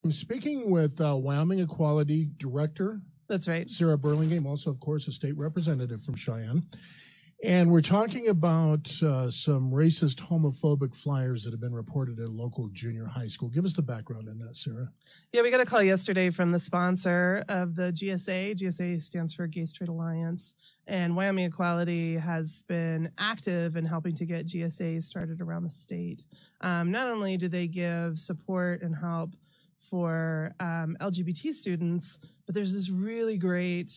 I'm speaking with Wyoming Equality Director. That's right. Sara Burlingame, also, of course, a state representative from Cheyenne. And we're talking about some racist, homophobic flyers that have been reported at a local junior high school. Give us the background on that, Sara. Yeah, we got a call yesterday from the sponsor of the GSA. GSA stands for Gay Straight Alliance. And Wyoming Equality has been active in helping to get GSA started around the state. Not only do they give support and help for LGBT students, but there's this really great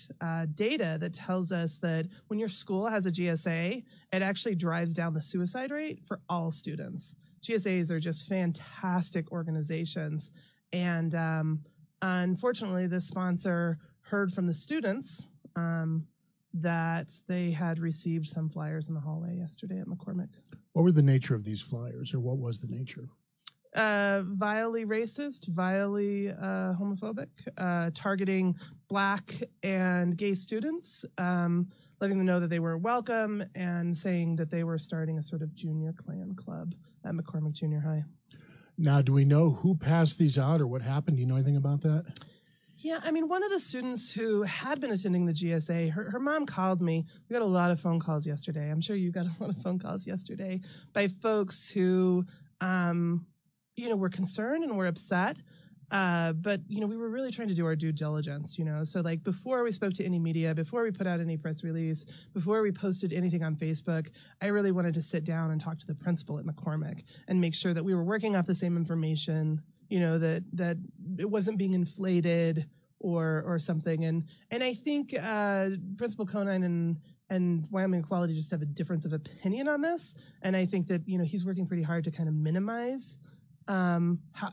data that tells us that when your school has a GSA, it actually drives down the suicide rate for all students. GSAs are just fantastic organizations. And unfortunately, the sponsor heard from the students that they had received some flyers in the hallway yesterday at McCormick. What were the nature of these flyers, or what was the nature? Vilely racist, vilely homophobic, targeting Black and gay students, letting them know that they were welcome, and saying that they were starting a sort of junior Klan club at McCormick Junior High. Now, do we know who passed these out or what happened? Do you know anything about that? Yeah, I mean, one of the students who had been attending the GSA, her mom called me. We got a lot of phone calls yesterday. I'm sure you got a lot of phone calls yesterday by folks who were concerned and were upset. But, we were really trying to do our due diligence, So, like, before we spoke to any media, before we put out any press release, before we posted anything on Facebook, I really wanted to sit down and talk to the principal at McCormick and make sure that we were working off the same information, that it wasn't being inflated or something. And I think Principal Conine and Wyoming Equality just have a difference of opinion on this. And I think that, he's working pretty hard to kind of minimize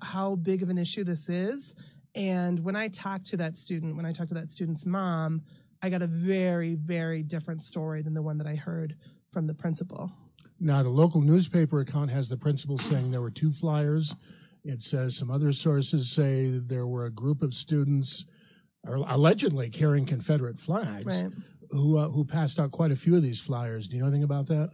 how big of an issue this is. And when I talked to that student's mom, I got a very, very different story than the one that I heard from the principal. Now, the local newspaper account has the principal saying there were 2 flyers. It says some other sources say there were a group of students allegedly carrying Confederate flags, right, who passed out quite a few of these flyers. Do you know anything about that?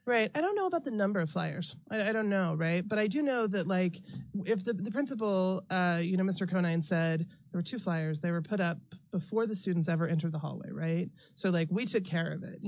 Right. I don't know about the number of flyers. I don't know, right? But I do know that, like, if the principal, Mr. Conine said there were 2 flyers, they were put up before the students ever entered the hallway, right? So, like, we took care of it.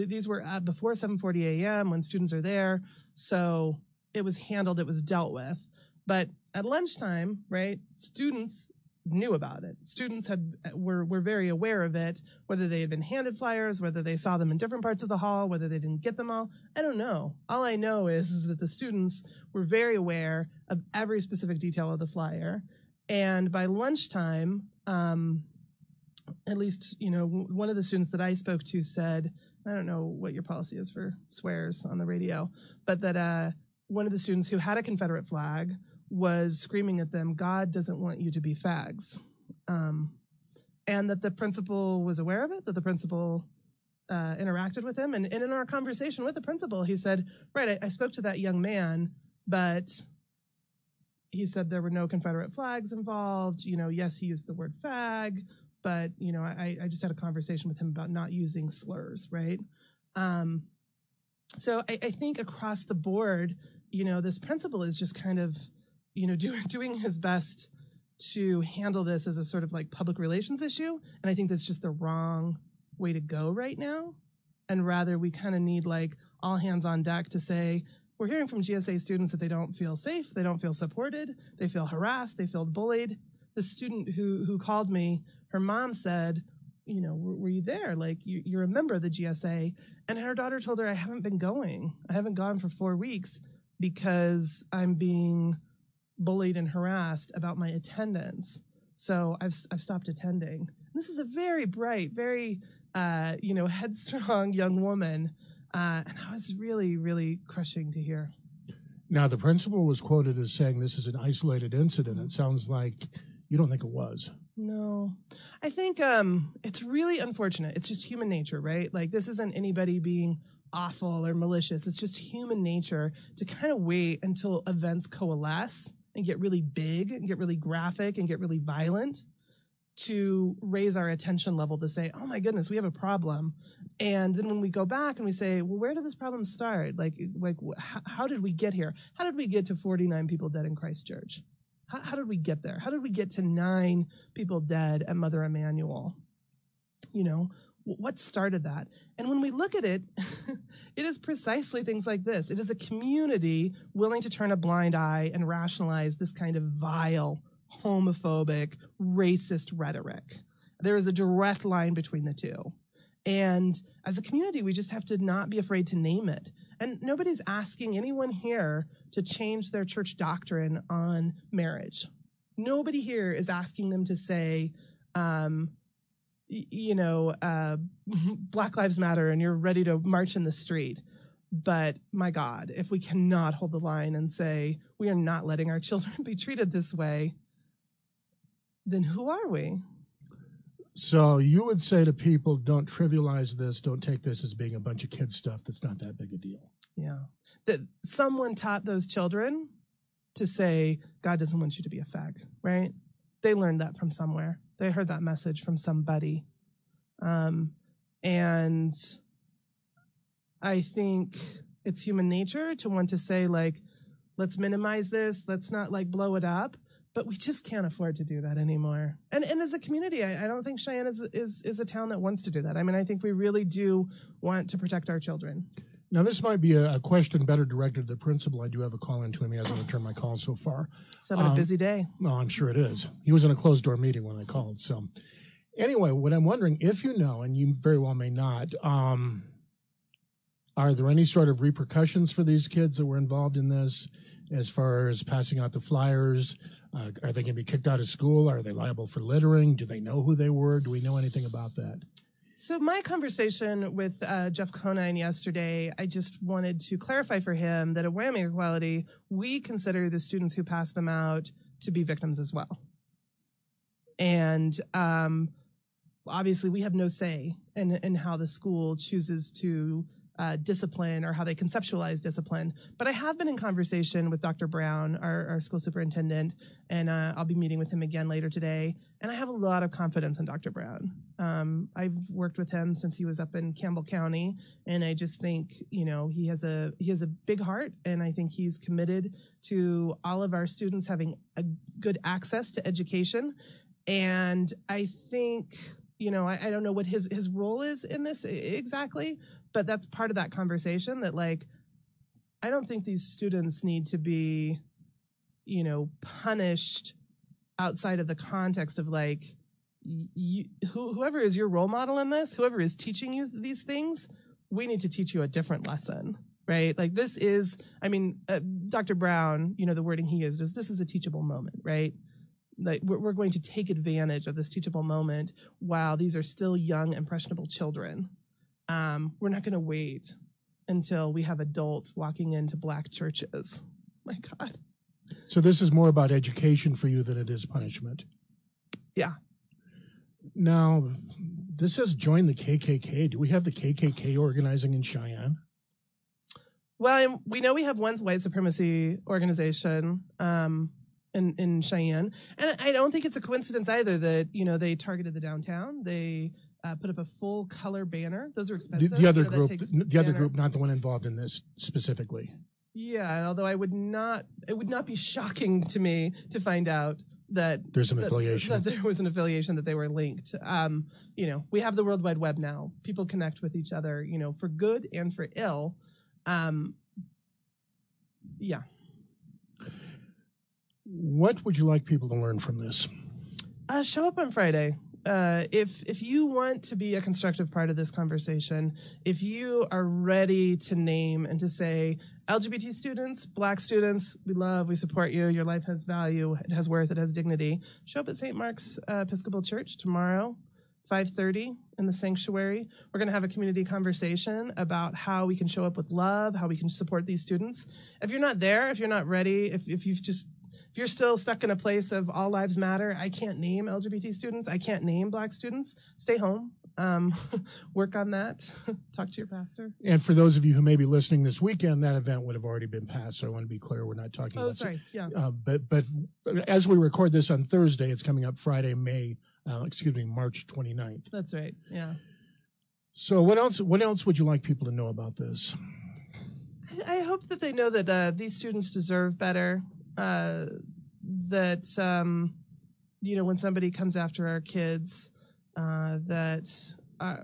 These were before 7:40 a.m. when students are there. So it was handled, it was dealt with. But at lunchtime, right, students knew about it. Students were very aware of it, whether they had been handed flyers, whether they saw them in different parts of the hall, whether they didn't get them all. I don't know. All I know is that the students were very aware of every specific detail of the flyer. And by lunchtime, at least, one of the students that I spoke to said, I don't know what your policy is for swears on the radio, but that one of the students who had a Confederate flag was screaming at them, "God doesn't want you to be fags." And that the principal was aware of it, that the principal interacted with him. And in our conversation with the principal, he said, right, I spoke to that young man, but he said there were no Confederate flags involved. Yes, he used the word fag, but, I just had a conversation with him about not using slurs, right? So I think across the board, this principal is just kind of, doing his best to handle this as a sort of like public relations issue. And I think that's just the wrong way to go right now. And rather, we kind of need like all hands on deck to say, we're hearing from GSA students that they don't feel safe, they don't feel supported, they feel harassed, they feel bullied. The student who called me, her mom said, were you there? Like, you're a member of the GSA. And her daughter told her, I haven't been going. I haven't gone for 4 weeks because I'm being bullied and harassed about my attendance. So I've stopped attending. This is a very bright, very, headstrong young woman. And that was really, really crushing to hear. Now, the principal was quoted as saying this is an isolated incident. It sounds like you don't think it was. No, I think it's really unfortunate. It's just human nature, right? Like, this isn't anybody being awful or malicious. It's just human nature to kind of wait until events coalesce and get really big and get really graphic and get really violent to raise our attention level to say, oh my goodness, we have a problem. And then when we go back and we say, well, where did this problem start? Like, how did we get here? How did we get to 49 people dead in Christchurch? How did we get there? How did we get to 9 people dead at Mother Emanuel? You know, what started that? And when we look at it, it is precisely things like this. It is a community willing to turn a blind eye and rationalize this kind of vile, homophobic, racist rhetoric. There is a direct line between the two. And as a community, we just have to not be afraid to name it. And nobody's asking anyone here to change their church doctrine on marriage. Nobody here is asking them to say, Black Lives Matter and you're ready to march in the street. But my God, if we cannot hold the line and say we are not letting our children be treated this way, then who are we? So you would say to people, don't trivialize this, don't take this as being a bunch of kid stuff that's not that big a deal. Yeah. That someone taught those children to say, God doesn't want you to be a fag, right? They learned that from somewhere. They heard that message from somebody. And I think it's human nature to want to say, like, let's minimize this, let's not like blow it up. But we just can't afford to do that anymore. And as a community, I don't think Cheyenne is a town that wants to do that. I mean, I think we really do want to protect our children. Now, this might be a question better directed to the principal. I do have a call into him. He hasn't returned my call so far. It's having a busy day. No, I'm sure it is. He was in a closed-door meeting when I called. So anyway, what I'm wondering, if you know, and you very well may not, are there any sort of repercussions for these kids that were involved in this as far as passing out the flyers? Are they going to be kicked out of school? Are they liable for littering? Do they know who they were? Do we know anything about that? So my conversation with Jeff Conine yesterday, I just wanted to clarify for him that at Wyoming Equality, we consider the students who pass them out to be victims as well. And obviously, we have no say in how the school chooses to discipline or how they conceptualize discipline. But I have been in conversation with Dr. Brown, our school superintendent, and I'll be meeting with him again later today. And I have a lot of confidence in Dr. Brown. I've worked with him since he was up in Campbell County, and I just think, you know, he has a big heart, and I think he's committed to all of our students having a good access to education. And I think, you know, I don't know what his role is in this exactly, but that's part of that conversation that, like, I don't think these students need to be, you know, punished outside of the context of, like, whoever is your role model in this, whoever is teaching you these things, we need to teach you a different lesson, right? Like, this is, I mean, Dr. Brown, you know, the wording he used is, this is a teachable moment, right? Like, we're going to take advantage of this teachable moment while these are still young, impressionable children. We're not going to wait until we have adults walking into Black churches. My God. So this is more about education for you than it is punishment. Yeah. Now, this says join the KKK. Do we have the KKK organizing in Cheyenne? Well, we know we have one white supremacy organization in Cheyenne. And I don't think it's a coincidence either that, you know, they targeted the downtown. They put up a full color banner. Those are expensive. The other group, other group, not the one involved in this specifically. Yeah, although it would not be shocking to me to find out that there's an affiliation. That there was an affiliation, that they were linked. You know, we have the World Wide Web now. People connect with each other, you know, for good and for ill. Yeah. What would you like people to learn from this? Show up on Friday. If you want to be a constructive part of this conversation, if you are ready to name and to say, LGBT students, Black students, we support you, your life has value, it has worth, it has dignity, show up at St. Mark's Episcopal Church tomorrow, 5:30 in the sanctuary. We're going to have a community conversation about how we can show up with love, how we can support these students. If you're not there, if you're not ready, if you're still stuck in a place of all lives matter, I can't name LGBT students, I can't name Black students, stay home, work on that, talk to your pastor. And for those of you who may be listening this weekend, that event would have already been passed, so I want to be clear, we're not talking about... Oh, sorry, yeah. But as we record this on Thursday, it's coming up Friday, March 29th. That's right, yeah. So what else would you like people to know about this? that, when somebody comes after our kids, that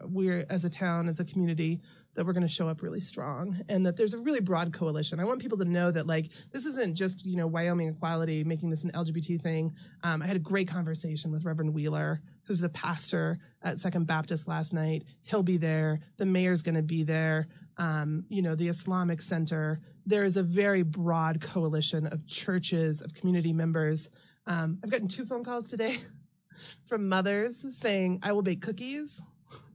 we're, as a town, as a community, that we're going to show up really strong, and that there's a really broad coalition. I want people to know that, like, this isn't just, Wyoming Equality making this an LGBT thing. I had a great conversation with Reverend Wheeler, who's the pastor at Second Baptist last night. He'll be there. The mayor's going to be there. The Islamic Center. There is a very broad coalition of churches, of community members. I've gotten 2 phone calls today from mothers saying, I will bake cookies.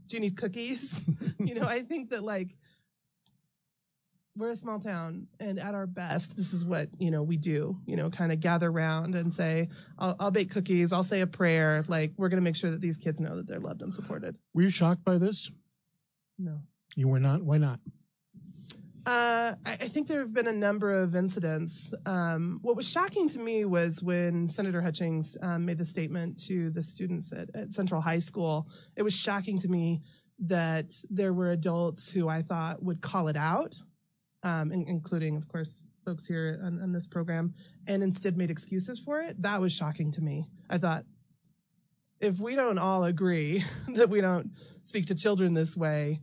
Do you need cookies? I think that, like, we're a small town, and at our best, this is what, we do, kind of gather around and say, I'll bake cookies. I'll say a prayer. Like, we're going to make sure that these kids know that they're loved and supported. Were you shocked by this? No. You were not? Why not? I think there have been a number of incidents. What was shocking to me was when Senator Hutchings made the statement to the students at Central High School. It was shocking to me that there were adults who I thought would call it out, including, of course, folks here on this program, and instead made excuses for it. That was shocking to me. I thought, if we don't all agree that we don't speak to children this way,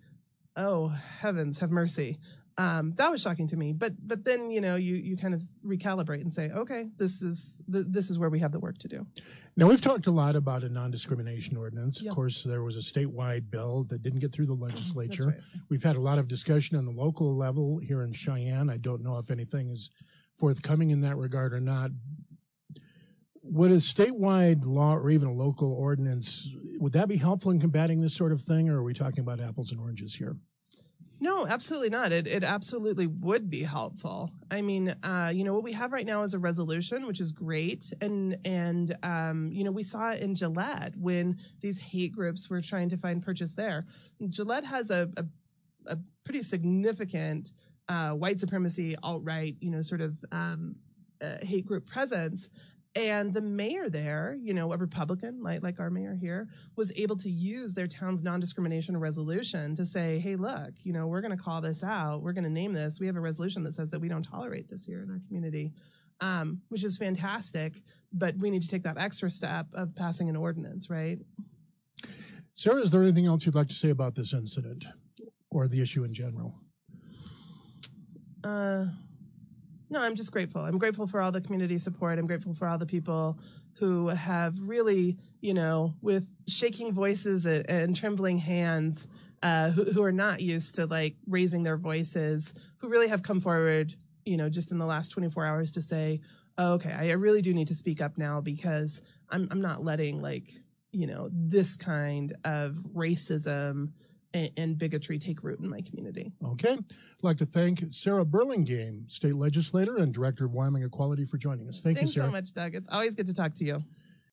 oh, heavens, have mercy. That was shocking to me. But then, you kind of recalibrate and say, okay, this is where we have the work to do. Now, we've talked a lot about a non-discrimination ordinance. Yep. Of course, there was a statewide bill that didn't get through the legislature. That's right. We've had a lot of discussion on the local level here in Cheyenne. I don't know if anything is forthcoming in that regard or not. Would a statewide law or even a local ordinance, would that be helpful in combating this sort of thing, or are we talking about apples and oranges here? No, absolutely not. It absolutely would be helpful. I mean, what we have right now is a resolution, which is great. And we saw it in Gillette when these hate groups were trying to find purchase there. Gillette has a pretty significant white supremacy, alt-right, hate group presence. And the mayor there, a Republican, like our mayor here, was able to use their town's non-discrimination resolution to say, hey, look, we're going to call this out. We're going to name this. We have a resolution that says that we don't tolerate this here in our community, which is fantastic. But we need to take that extra step of passing an ordinance, right? Sarah, is there anything else you'd like to say about this incident or the issue in general? No, I'm just grateful. I'm grateful for all the community support. I'm grateful for all the people who have really, with shaking voices and trembling hands, who are not used to, like, raising their voices, who really have come forward, just in the last 24 hours to say, oh, okay, I really do need to speak up now because I'm not letting, this kind of racism and bigotry take root in my community. Okay. I'd like to thank Sara Burlingame, state legislator and director of Wyoming Equality, for joining us. Thank you, Sarah. Thanks so much, Doug. It's always good to talk to you.